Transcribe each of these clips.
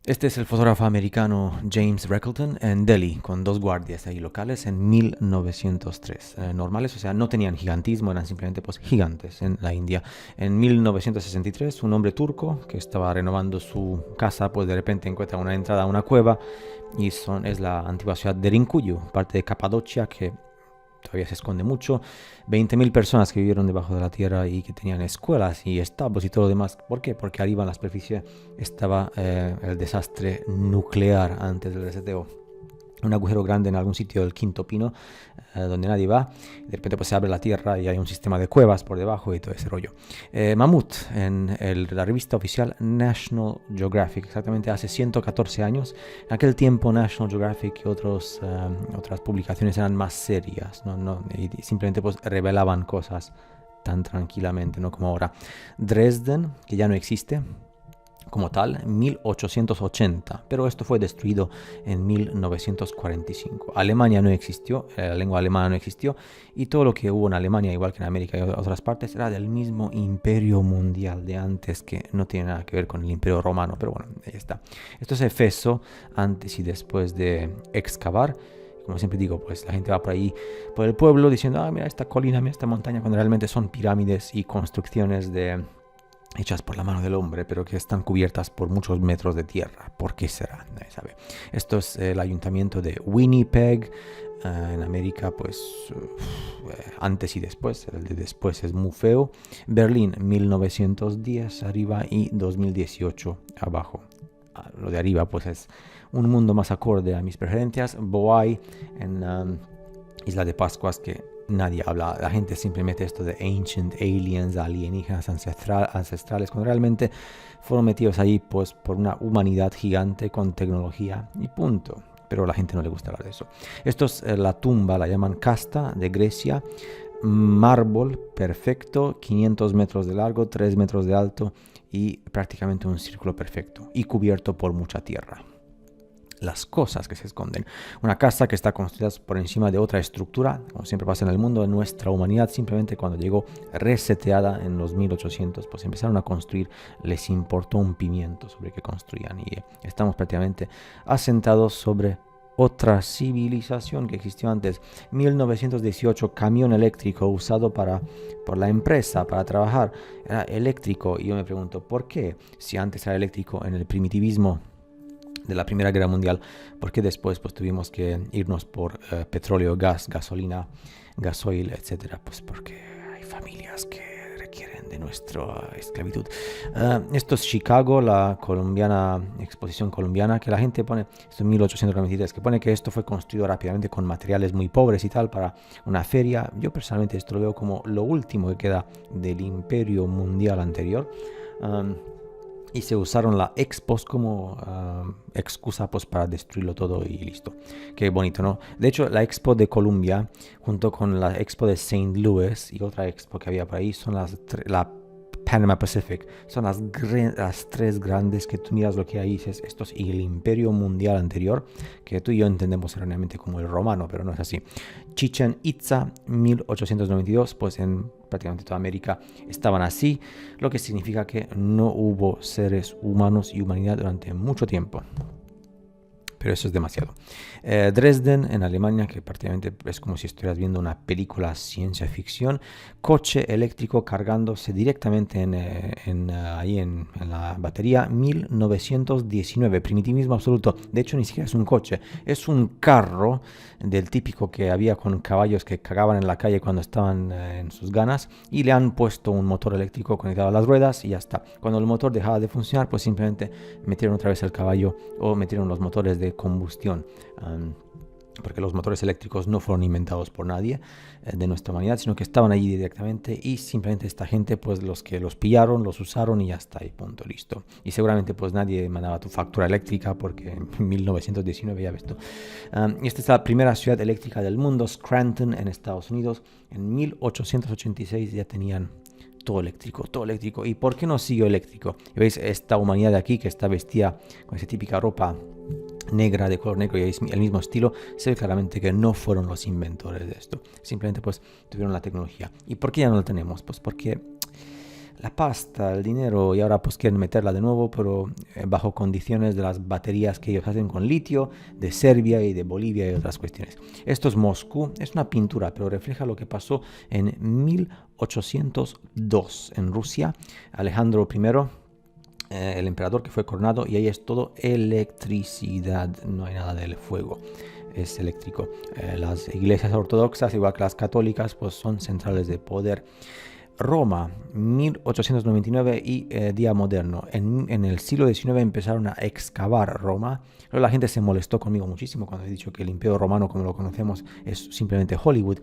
Este es el fotógrafo americano James Reckleton en Delhi, con dos guardias ahí locales en 1903. Normales, o sea, no tenían gigantismo, eran simplemente pues gigantes en la India. En 1963, un hombre turco que estaba renovando su casa, pues de repente encuentra una entrada a una cueva y es la antigua ciudad de Rincuyu, parte de Capadocia, que todavía se esconde mucho. 20.000 personas que vivieron debajo de la tierra y que tenían escuelas y establos y todo lo demás. ¿Por qué? Porque arriba en la superficie estaba el desastre nuclear antes del reseteo. Un agujero grande en algún sitio del Quinto Pino, donde nadie va. De repente pues se abre la tierra y hay un sistema de cuevas por debajo y todo ese rollo. Mamut, en la revista oficial National Geographic, exactamente hace 114 años. En aquel tiempo National Geographic y otras publicaciones eran más serias, y simplemente pues revelaban cosas tan tranquilamente, no como ahora. Dresden, que ya no existe como tal, 1880, pero esto fue destruido en 1945. Alemania no existió, la lengua alemana no existió, y todo lo que hubo en Alemania, igual que en América y otras partes, era del mismo imperio mundial de antes, que no tiene nada que ver con el imperio romano, pero bueno, ahí está. Esto es Efeso, antes y después de excavar. Como siempre digo, pues la gente va por ahí, por el pueblo, diciendo, mira esta colina, mira esta montaña, cuando realmente son pirámides y construcciones hechas por la mano del hombre, pero que están cubiertas por muchos metros de tierra. ¿Por qué será? Nadie sabe. Esto es el ayuntamiento de Winnipeg, en América, pues antes y después. El de después es muy feo. Berlín, 1910 arriba y 2018 abajo. Lo de arriba, pues es un mundo más acorde a mis preferencias. Bohai, en Isla de Pascuas, que nadie habla, la gente simplemente esto de ancient aliens, alienígenas ancestrales, cuando realmente fueron metidos ahí pues por una humanidad gigante con tecnología y punto. Pero a la gente no le gusta hablar de eso. Esto es la tumba, la llaman Casta, de Grecia. Mármol perfecto, 500 metros de largo, 3 metros de alto y prácticamente un círculo perfecto y cubierto por mucha tierra. Las cosas que se esconden. Una casa que está construida por encima de otra estructura, como siempre pasa en el mundo, en nuestra humanidad, simplemente cuando llegó reseteada en los 1800, pues empezaron a construir, les importó un pimiento sobre qué construían, y estamos prácticamente asentados sobre otra civilización que existió antes. 1918, camión eléctrico usado por la empresa para trabajar, era eléctrico, y yo me pregunto, ¿por qué? Si antes era eléctrico en el primitivismo de la Primera Guerra Mundial, porque después pues tuvimos que irnos por petróleo, gas, gasolina, gasoil, etcétera, pues porque hay familias que requieren de nuestra esclavitud. Esto es Chicago, la colombiana, exposición colombiana, que la gente pone, esto es 1893, que pone que esto fue construido rápidamente con materiales muy pobres y tal para una feria. Yo personalmente esto lo veo como lo último que queda del imperio mundial anterior. Y se usaron la Expos como excusa pues, para destruirlo todo y listo. Qué bonito, ¿no? De hecho, la Expo de Columbia, junto con la Expo de St. Louis y otra Expo que había por ahí, son la Panama Pacific, son las tres grandes que tú miras lo que hay y dices, esto es el imperio mundial anterior, que tú y yo entendemos erróneamente como el romano, pero no es así. Chichen Itza, 1892, pues en prácticamente toda América estaban así, lo que significa que no hubo seres humanos y humanidad durante mucho tiempo. Pero eso es demasiado. Dresden, en Alemania, que prácticamente es como si estuvieras viendo una película ciencia ficción. Coche eléctrico cargándose directamente ahí en la batería. 1919, primitivismo absoluto. De hecho, ni siquiera es un coche, es un carro del típico que había con caballos que cagaban en la calle cuando estaban en sus ganas, y le han puesto un motor eléctrico conectado a las ruedas y ya está. Cuando el motor dejaba de funcionar, pues simplemente metieron otra vez el caballo o metieron los motores de combustión, porque los motores eléctricos no fueron inventados por nadie de nuestra humanidad, sino que estaban allí directamente, y simplemente esta gente, pues los que los pillaron, los usaron y ya está, y punto, listo. Y seguramente pues nadie mandaba tu factura eléctrica porque en 1919 ya ves tú. Esta es la primera ciudad eléctrica del mundo, Scranton, en Estados Unidos. En 1886 ya tenían todo eléctrico, todo eléctrico. ¿Y por qué no siguió eléctrico? Y veis esta humanidad de aquí que está vestida con esa típica ropa negra, de color negro, y el mismo estilo, se ve claramente que no fueron los inventores de esto, simplemente pues tuvieron la tecnología. ¿Y por qué ya no lo tenemos? Pues porque la pasta, el dinero, y ahora pues quieren meterla de nuevo, pero bajo condiciones de las baterías que ellos hacen con litio, de Serbia y de Bolivia y otras cuestiones. Esto es Moscú, es una pintura, pero refleja lo que pasó en 1802 en Rusia. Alejandro I, el emperador que fue coronado, y ahí es todo electricidad, no hay nada del fuego, es eléctrico. Las iglesias ortodoxas, igual que las católicas, pues son centrales de poder. Roma, 1899 y día moderno. En el siglo XIX empezaron a excavar Roma. Pero la gente se molestó conmigo muchísimo cuando he dicho que el Imperio Romano, como lo conocemos, es simplemente Hollywood.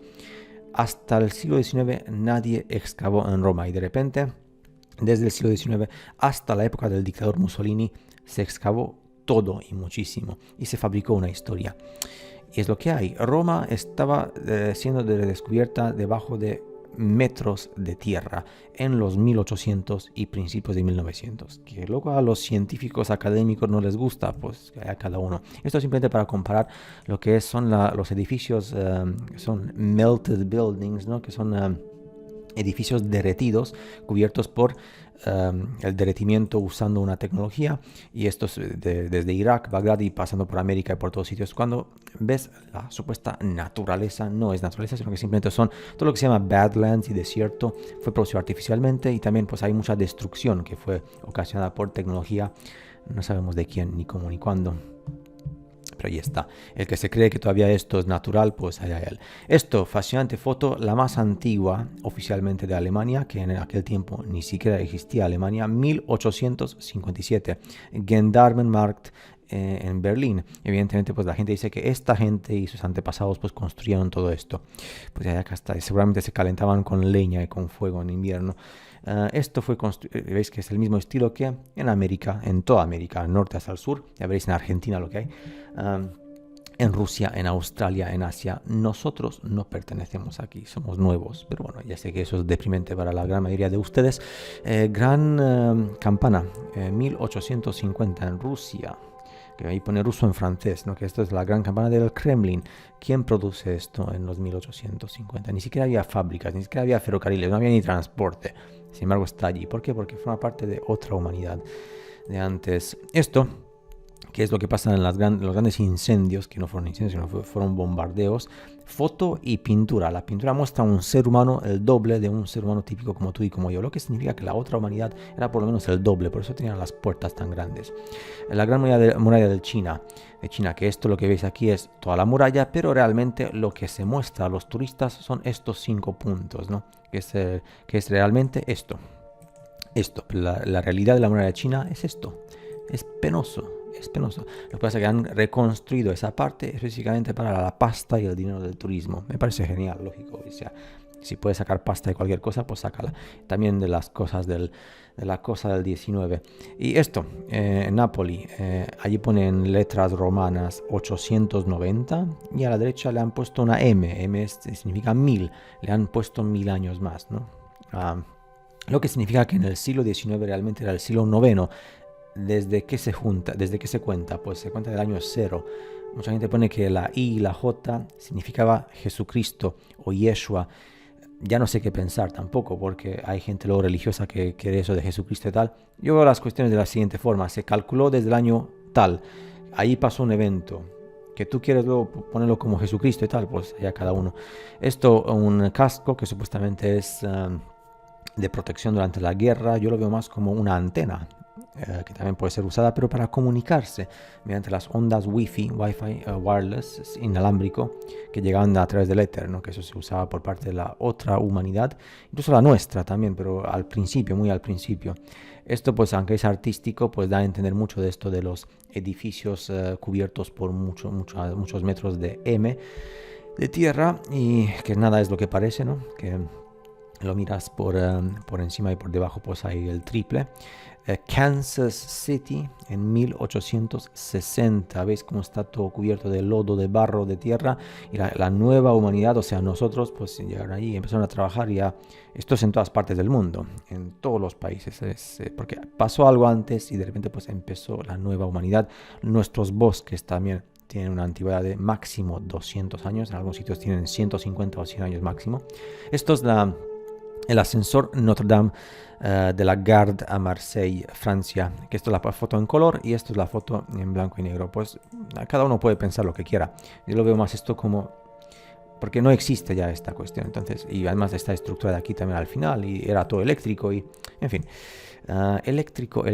Hasta el siglo XIX nadie excavó en Roma, y de repente, desde el siglo XIX hasta la época del dictador Mussolini, se excavó todo y muchísimo, y se fabricó una historia. Y es lo que hay. Roma estaba siendo redescubierta debajo de metros de tierra en los 1800 y principios de 1900, que luego a los científicos académicos no les gusta, pues a cada uno. Esto simplemente para comparar lo que son los edificios, son melted buildings, ¿no? Que son edificios derretidos, cubiertos por el derretimiento usando una tecnología, y esto es desde Irak, Bagdad y pasando por América y por todos sitios. Cuando ves la supuesta naturaleza, no es naturaleza, sino que simplemente son todo lo que se llama Badlands y desierto, fue producido artificialmente, y también pues hay mucha destrucción que fue ocasionada por tecnología, no sabemos de quién, ni cómo, ni cuándo. Pero ahí está. El que se cree que todavía esto es natural, pues allá él. Esto, fascinante foto, la más antigua oficialmente de Alemania, que en aquel tiempo ni siquiera existía Alemania, 1857, Gendarmenmarkt en Berlín. Evidentemente, pues la gente dice que esta gente y sus antepasados pues construyeron todo esto. Pues allá acá está. Seguramente se calentaban con leña y con fuego en invierno. Esto fue construido, veis que es el mismo estilo que en América, en toda América, norte hasta el sur. Ya veréis en Argentina lo que hay. En Rusia, en Australia, en Asia. Nosotros no pertenecemos aquí, somos nuevos. Pero bueno, ya sé que eso es deprimente para la gran mayoría de ustedes. Gran campana, 1850 en Rusia. Que ahí pone ruso en francés, ¿no? Que esto es la gran campana del Kremlin. ¿Quién produce esto en los 1850? Ni siquiera había fábricas, ni siquiera había ferrocarriles, no había ni transporte. Sin embargo está allí. ¿Por qué? Porque forma parte de otra humanidad de antes. Esto, que es lo que pasa en los grandes incendios, que no fueron incendios, sino fueron bombardeos. Foto y pintura. La pintura muestra un ser humano el doble de un ser humano típico como tú y como yo, lo que significa que la otra humanidad era por lo menos el doble, por eso tenían las puertas tan grandes. La gran muralla de China, que esto lo que veis aquí es toda la muralla, pero realmente lo que se muestra a los turistas son estos 5 puntos, ¿no? Que es realmente esto. La realidad de la muralla de China es esto. Es penoso. Es penoso. Lo que pasa es que han reconstruido esa parte específicamente para la pasta y el dinero del turismo. Me parece genial, lógico. O sea, si puedes sacar pasta de cualquier cosa, pues sácala. También de las cosas de la cosa del 19. Y esto, en Nápoli, allí ponen letras romanas 890, y a la derecha le han puesto una M. M significa 1000. Le han puesto 1000 años más, ¿no? Lo que significa que en el siglo XIX realmente era el siglo IX. ¿Desde qué se cuenta? Pues se cuenta del año 0. Mucha gente pone que la I y la J significaba Jesucristo o Yeshua. Ya no sé qué pensar tampoco, porque hay gente luego religiosa que cree eso de Jesucristo y tal. Yo veo las cuestiones de la siguiente forma. Se calculó desde el año tal. Ahí pasó un evento. Que tú quieres luego ponerlo como Jesucristo y tal, pues ya cada uno. Esto, un casco que supuestamente es de protección durante la guerra. Yo lo veo más como una antena. Que también puede ser usada, pero para comunicarse mediante las ondas Wi-Fi wireless, inalámbrico, que llegaban a través del éter, ¿no? Que eso se usaba por parte de la otra humanidad, incluso la nuestra también, pero al principio, muy al principio. Esto, pues, aunque es artístico, pues da a entender mucho de esto de los edificios cubiertos por muchos metros de M de tierra, y que nada es lo que parece, ¿no? Que lo miras por encima y por debajo, pues hay el triple. Kansas City en 1860. ¿Veis cómo está todo cubierto de lodo, de barro, de tierra? Y la nueva humanidad, o sea, nosotros, pues llegaron allí y empezaron a trabajar. Ya, esto es en todas partes del mundo, en todos los países. Porque pasó algo antes y de repente pues empezó la nueva humanidad. Nuestros bosques también tienen una antigüedad de máximo 200 años. En algunos sitios tienen 150 o 100 años máximo. Esto es el ascensor Notre Dame de la Garde a Marseille, Francia, que esto es la foto en color y esto es la foto en blanco y negro. Pues cada uno puede pensar lo que quiera. Yo lo veo más esto como... porque no existe ya esta cuestión, entonces, y además está estructurada aquí también al final, y era todo eléctrico, y en fin, eléctrico.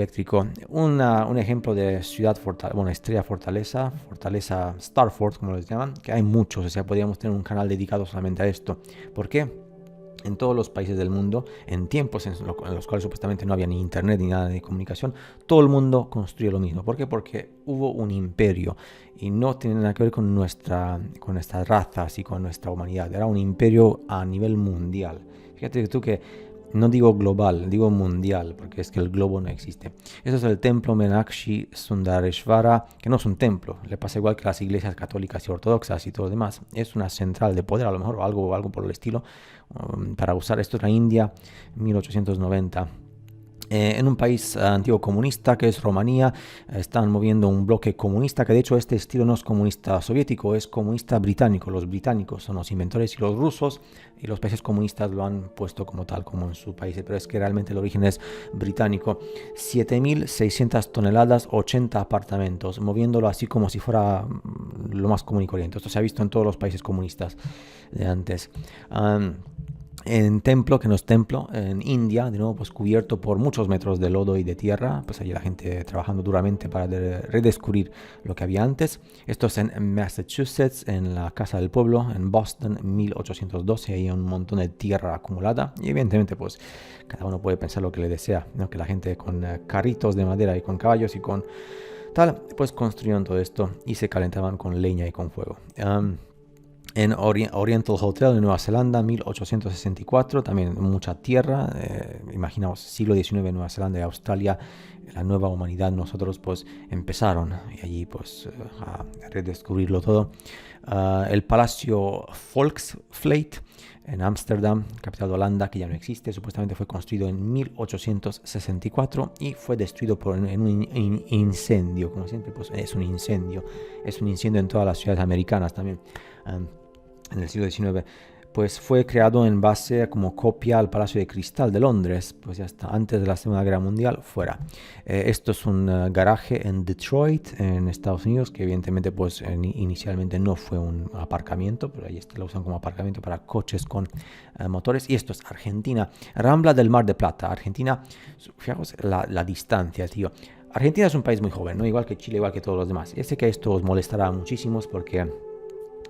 Un ejemplo de ciudad fortaleza, bueno, estrella fortaleza, fortaleza Starfort, como les llaman, que hay muchos, o sea, podríamos tener un canal dedicado solamente a esto. ¿Por qué? En todos los países del mundo, en tiempos en los cuales supuestamente no había ni internet ni nada de comunicación, todo el mundo construyó lo mismo. ¿Por qué? Porque hubo un imperio y no tiene nada que ver con nuestras razas y con nuestra humanidad. Era un imperio a nivel mundial. Fíjate tú que no digo global, digo mundial, porque es que el globo no existe. Eso es el templo Meenakshi Sundareshvara, que no es un templo, le pasa igual que las iglesias católicas y ortodoxas y todo lo demás. Es una central de poder, a lo mejor, o algo por el estilo, para usar. Esto es la India, 1890. En un país antiguo comunista que es Rumanía, están moviendo un bloque comunista, que de hecho este estilo no es comunista soviético, es comunista británico. Los británicos son los inventores y los rusos y los países comunistas lo han puesto como tal, como en su país, pero es que realmente el origen es británico. 7.600 toneladas, 80 apartamentos, moviéndolo así como si fuera lo más común y corriente. Esto se ha visto en todos los países comunistas de antes. En templo, que no es templo, en India, de nuevo, pues cubierto por muchos metros de lodo y de tierra, pues allí la gente trabajando duramente para redescubrir lo que había antes. Esto es en Massachusetts, en la Casa del Pueblo, en Boston, 1812, hay un montón de tierra acumulada, y evidentemente, pues cada uno puede pensar lo que le desea, ¿no? Que la gente con carritos de madera y con caballos y con tal, pues construyeron todo esto y se calentaban con leña y con fuego. En Oriental Hotel en Nueva Zelanda, 1864, también mucha tierra, imaginaos, siglo XIX en Nueva Zelanda y Australia, la nueva humanidad, nosotros pues empezaron y allí pues a redescubrirlo todo. El Palacio Volksfleit en Ámsterdam, capital de Holanda, que ya no existe, supuestamente fue construido en 1864 y fue destruido en un incendio, como siempre pues es un incendio en todas las ciudades americanas también. En el siglo XIX, pues fue creado en base como copia al Palacio de Cristal de Londres, pues ya está, antes de la Segunda Guerra Mundial, fuera. Esto es un garaje en Detroit, en Estados Unidos, que evidentemente pues inicialmente no fue un aparcamiento, pero ahí lo usan como aparcamiento para coches con motores. Y esto es Argentina, Rambla del Mar de Plata, Argentina. Fijaos la distancia, tío. Argentina es un país muy joven, ¿no? Igual que Chile, igual que todos los demás. Ya sé que esto os molestará muchísimo porque...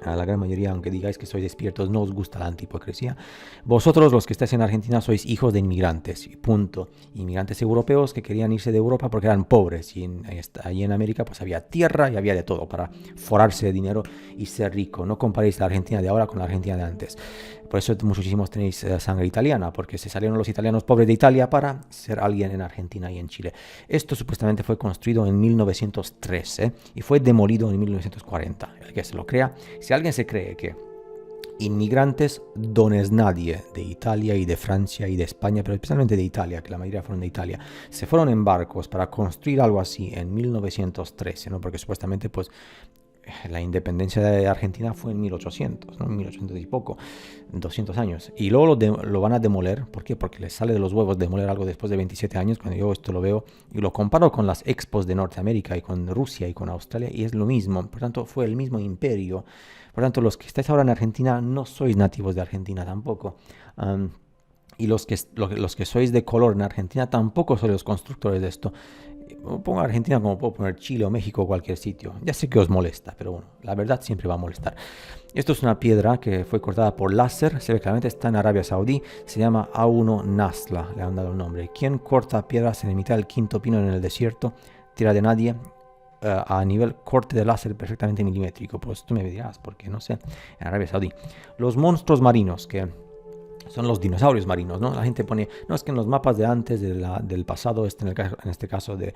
a la gran mayoría, aunque digáis que sois despiertos, no os gusta la antihipocresía. Vosotros, los que estáis en Argentina, sois hijos de inmigrantes, punto. Inmigrantes europeos que querían irse de Europa porque eran pobres. Y allí en América pues había tierra y había de todo para forrarse de dinero y ser rico. No comparéis la Argentina de ahora con la Argentina de antes. Por eso muchísimos tenéis sangre italiana, porque se salieron los italianos pobres de Italia para ser alguien en Argentina y en Chile. Esto supuestamente fue construido en 1903 y fue demolido en 1940. El que se lo crea, si alguien se cree que inmigrantes dones nadie de Italia y de Francia y de España, pero especialmente de Italia, que la mayoría fueron de Italia, se fueron en barcos para construir algo así en 1913, ¿no? Porque supuestamente pues la independencia de Argentina fue en 1800, ¿no? 1800 y poco, 200 años. Y luego lo van a demoler. ¿Por qué? Porque les sale de los huevos demoler algo después de 27 años. Cuando yo esto lo veo y lo comparo con las expos de Norteamérica y con Rusia y con Australia, y es lo mismo. Por tanto, fue el mismo imperio. Por tanto, los que estáis ahora en Argentina no sois nativos de Argentina tampoco. Y los que sois de color en Argentina tampoco sois los constructores de esto. Pongo Argentina como puedo poner Chile o México o cualquier sitio. Ya sé que os molesta, pero bueno, la verdad siempre va a molestar. Esto es una piedra que fue cortada por láser, se ve claramente, está en Arabia Saudí, se llama A1 Nasla, le han dado el nombre. ¿Quién corta piedras en mitad del quinto pino en el desierto? Tierra de nadie, a nivel corte de láser perfectamente milimétrico. Pues tú me dirás, porque no sé, en Arabia Saudí. Los monstruos marinos que... son los dinosaurios marinos, ¿no? La gente pone, no, es que en los mapas de antes, del pasado, en este caso del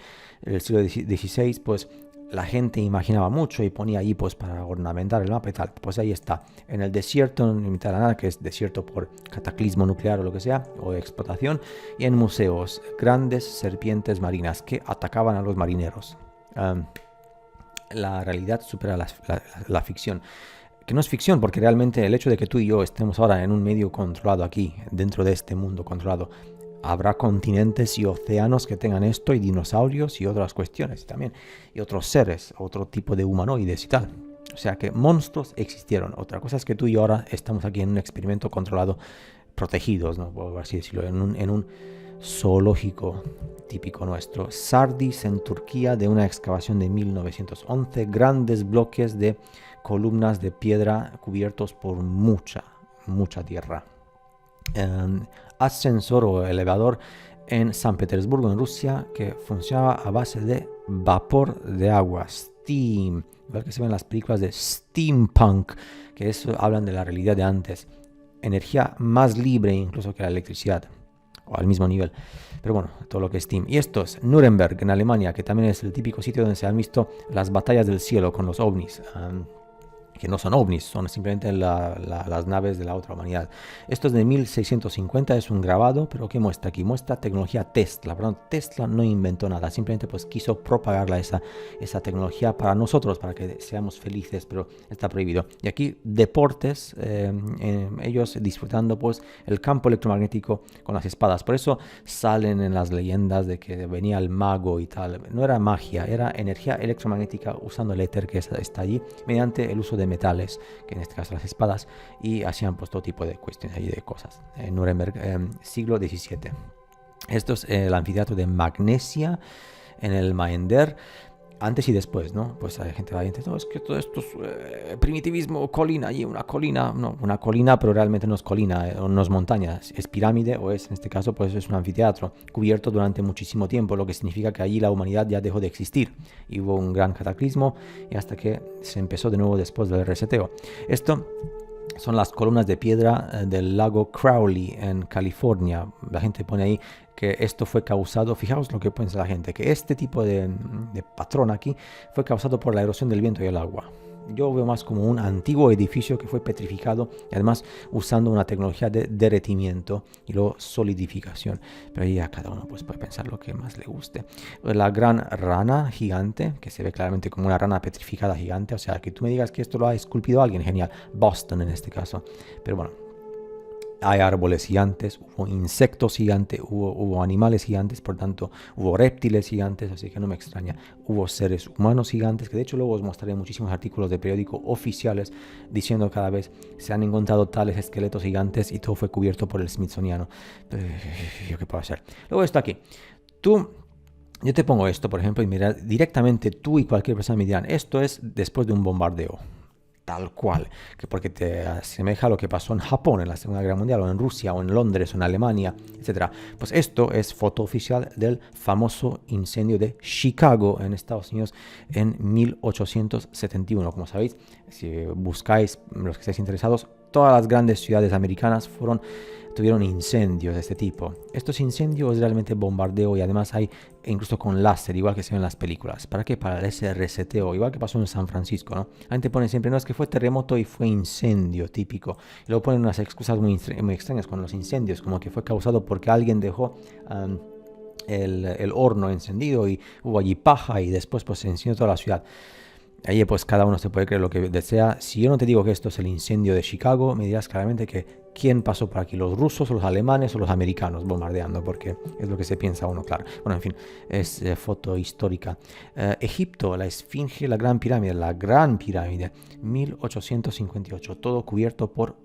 siglo XVI, pues la gente imaginaba mucho y ponía ahí pues para ornamentar el mapa y tal. Pues ahí está, en el desierto, en mitad de la nada, que es desierto por cataclismo nuclear o lo que sea, o explotación, y en museos, grandes serpientes marinas que atacaban a los marineros. La realidad supera la ficción. que no es ficción, porque realmente el hecho de que tú y yo estemos ahora en un medio controlado aquí, dentro de este mundo controlado, habrá continentes y océanos que tengan esto, y dinosaurios y otras cuestiones también, y otros seres, otro tipo de humanoides y tal. O sea que monstruos existieron. Otra cosa es que tú y yo ahora estamos aquí en un experimento controlado, protegidos, ¿no? Por así decirlo, en un zoológico típico nuestro. Sardis, en Turquía, de una excavación de 1911, grandes bloques de columnas de piedra cubiertos por mucha tierra. Ascensor o elevador en San Petersburgo, en Rusia, que funcionaba a base de vapor de agua, steam, igual que se ven en las películas de steampunk, que eso hablan de la realidad de antes, energía más libre incluso que la electricidad, o al mismo nivel, pero bueno, todo lo que es steam. Y esto es Nuremberg, en Alemania, que también es el típico sitio donde se han visto las batallas del cielo con los ovnis, que no son ovnis, son simplemente las naves de la otra humanidad. Esto es de 1650, es un grabado, pero ¿qué muestra aquí? Muestra tecnología Tesla. Perdón, Tesla no inventó nada, simplemente pues quiso propagarla esa tecnología para nosotros, para que seamos felices, pero está prohibido. Y aquí deportes, ellos disfrutando pues el campo electromagnético con las espadas. Por eso salen en las leyendas de que venía el mago y tal. No era magia, era energía electromagnética usando el éter que está allí, mediante el uso de metales, que en este caso las espadas, y hacían pues todo tipo de cuestiones y de cosas. En Nuremberg, siglo XVII. Esto es el anfiteatro de Magnesia, en el Maender, antes y después, ¿no? Pues hay gente valiente, no, es que todo esto es primitivismo, colina, y una colina, no, una colina, pero realmente no es colina, no es montaña, es pirámide, o es, en este caso, pues es un anfiteatro, cubierto durante muchísimo tiempo, lo que significa que allí la humanidad ya dejó de existir, y hubo un gran cataclismo, y hasta que se empezó de nuevo después del reseteo. Esto son las columnas de piedra del lago Crowley en California. La gente pone ahí que esto fue causado, fijaos lo que piensa la gente, que este tipo de patrón aquí fue causado por la erosión del viento y el agua. Yo veo más como un antiguo edificio que fue petrificado y además usando una tecnología de derretimiento y luego solidificación. Pero ahí a cada uno pues puede pensar lo que más le guste. La gran rana gigante, que se ve claramente como una rana petrificada gigante, o sea, que tú me digas que esto lo ha esculpido alguien, genial. Boston en este caso. Pero bueno, hay árboles gigantes, hubo insectos gigantes, hubo animales gigantes, por tanto hubo reptiles gigantes, así que no me extraña. Hubo seres humanos gigantes, que de hecho luego os mostraré muchísimos artículos de periódico oficiales diciendo cada vez se han encontrado tales esqueletos gigantes y todo fue cubierto por el Smithsoniano. ¿Yo qué puedo hacer? Luego esto aquí. Yo te pongo esto, por ejemplo, y mira, directamente tú y cualquier persona me dirán, esto es después de un bombardeo. Tal cual, que porque te asemeja a lo que pasó en Japón en la Segunda Guerra Mundial, o en Rusia, o en Londres, o en Alemania, etc. Pues esto es foto oficial del famoso incendio de Chicago en Estados Unidos en 1871. Como sabéis, si buscáis, los que estéis interesados, todas las grandes ciudades americanas tuvieron incendios de este tipo. Estos incendios es realmente bombardeo, y además hay incluso con láser, igual que se ve en las películas. ¿Para qué? Para ese reseteo, igual que pasó en San Francisco, ¿no? La gente pone siempre, no, es que fue terremoto y fue incendio típico. Y luego ponen unas excusas muy extrañas con los incendios, como que fue causado porque alguien dejó el horno encendido y hubo allí paja y después pues se incendió toda la ciudad. Ahí pues cada uno se puede creer lo que desea. Si yo no te digo que esto es el incendio de Chicago, me dirás claramente que quién pasó por aquí, los rusos o los alemanes o los americanos bombardeando, porque es lo que se piensa uno, claro. Bueno, en fin, es foto histórica. Egipto, la Esfinge, la Gran Pirámide, 1858, todo cubierto por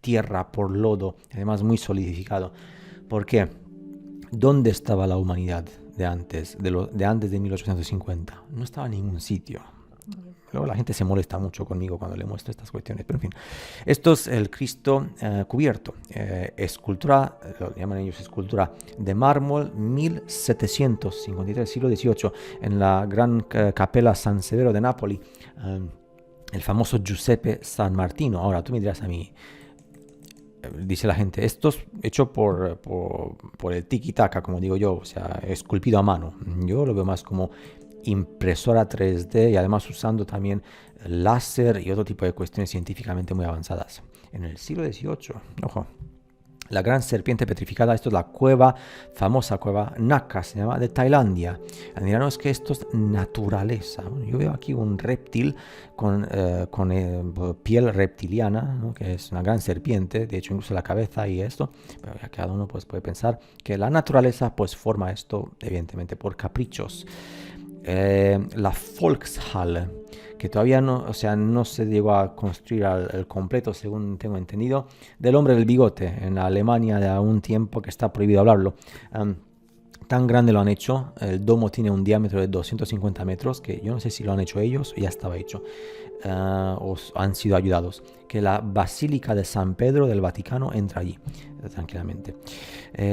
tierra, por lodo, además muy solidificado. ¿Por qué? ¿Dónde estaba la humanidad de antes de 1850? No estaba en ningún sitio. Luego la gente se molesta mucho conmigo cuando le muestro estas cuestiones, pero en fin. Esto es el Cristo cubierto. Escultura, lo llaman ellos escultura de mármol, 1753, siglo XVIII, en la gran Capella San Severo de Nápoli, el famoso Giuseppe San Martino. Ahora tú me dirás a mí, dice la gente, esto es hecho por el tiki-taka, como digo yo, o sea, esculpido a mano. Yo lo veo más como impresora 3D y además usando también láser y otro tipo de cuestiones científicamente muy avanzadas. En el siglo XVIII, ojo, La gran serpiente petrificada, esto es la cueva, famosa cueva Naka, se llama, de Tailandia. Dirán, no, es que esto es naturaleza. Bueno, yo veo aquí un reptil con piel reptiliana, ¿no? Que es una gran serpiente, de hecho incluso la cabeza y esto. Pero ya cada uno pues, puede pensar que la naturaleza pues forma esto, evidentemente, por caprichos. La Volkshalle, que todavía no, o sea, no se llegó a construir el completo, según tengo entendido, del hombre del bigote en la Alemania de un tiempo que está prohibido hablarlo. Tan grande lo han hecho, el domo tiene un diámetro de 250 metros, que yo no sé si lo han hecho ellos o ya estaba hecho, o han sido ayudados, que la Basílica de San Pedro del Vaticano entra allí, tranquilamente.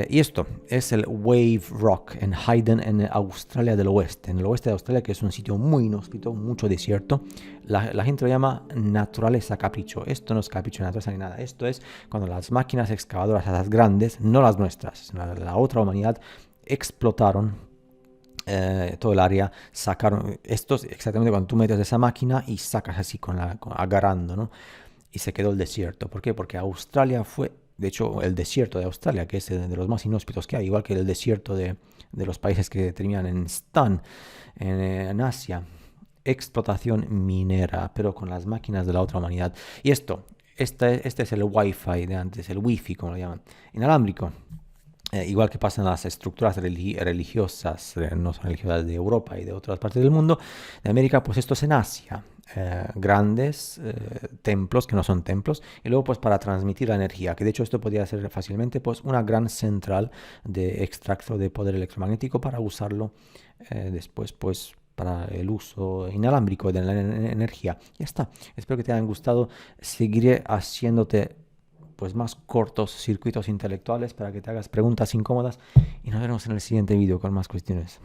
Y esto es el Wave Rock en Hayden, en Australia del Oeste, en el oeste de Australia, que es un sitio muy inhóspito, mucho desierto. La gente lo llama naturaleza capricho. Esto no es capricho de naturaleza ni nada. Esto es cuando las máquinas excavadoras, las grandes, no las nuestras, la otra humanidad, explotaron todo el área, sacaron, esto es exactamente cuando tú metes esa máquina y sacas así agarrando, ¿no? Y se quedó el desierto. ¿Por qué? Porque Australia fue, de hecho, el desierto de Australia, que es de los más inhóspitos que hay, igual que el desierto de los países que terminan en Stan, en Asia, explotación minera, pero con las máquinas de la otra humanidad. Y este es el Wi-Fi de antes, el Wi-Fi, como lo llaman, inalámbrico. Igual que pasa en las estructuras religiosas, no son religiosas de Europa y de otras partes del mundo, de América, pues esto es en Asia. Grandes templos que no son templos, y luego pues para transmitir la energía, que de hecho esto podría ser fácilmente pues una gran central de extracto de poder electromagnético para usarlo después pues para el uso inalámbrico de la energía. Ya está, espero que te hayan gustado, seguiré haciéndote pues más cortos circuitos intelectuales para que te hagas preguntas incómodas y nos vemos en el siguiente vídeo con más cuestiones.